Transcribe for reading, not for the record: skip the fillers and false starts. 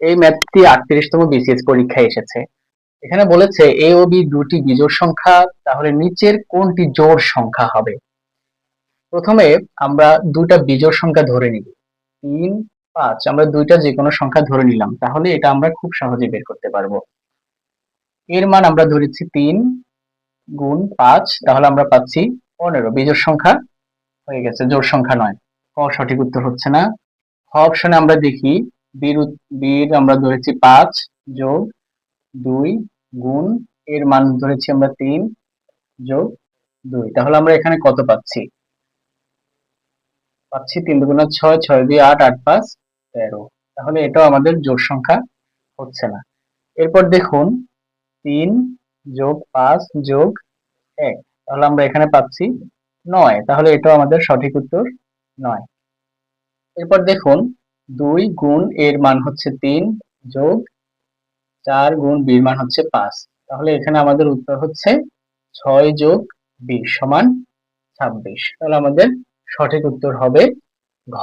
এই ম্যাথটি 38তম বিসিএস পরীক্ষায় এসেছে। এখানে বলেছে এ ও বি দুটি বিজোড় সংখ্যা, তাহলে নিচের কোনটি জোড় সংখ্যা হবে? প্রথমে আমরা দুইটা বিজোড় সংখ্যা ধরে নিব। 3, 5 আমরা দুইটা যে কোনো সংখ্যা ধরে নিলাম, তাহলে এটা আমরা খুব সহজে বের করতে পারবো। এর মান আমরা ধরেছি 3 গুণ 5, তাহলে আমরা পাচ্ছি 15। বিজোড় সংখ্যা হয়ে গেছে, জোড় সংখ্যা নয়। ক সঠিক উত্তর হচ্ছে না। খ অপশনে আমরা দেখি বীর আমরা ধরেছি 5 যোগ 2 গুণ এর মান ধরেছি আমরা 3 যোগ 2, তাহলে আমরা এখানে কত পাচ্ছি? 3 দুগুণা 6, 6 দিয়ে 8, 8 5 13। তাহলে এটাও আমাদের জোড় সংখ্যা হচ্ছে না। এরপর দেখুন 3 যোগ 5 যোগ 1, তাহলে আমরা এখানে পাচ্ছি 9, তাহলে এটাও আমাদের সঠিক উত্তর 9। এরপর দেখুন 2 গুণ এর মান হচ্ছে 3 যোগ 4 গুণ বীর মান হচ্ছে 5, তাহলে এখানে আমাদের উত্তর হচ্ছে 6 যোগ 20 সমান 26। তাহলে আমাদের সঠিক উত্তর হবে ঘ।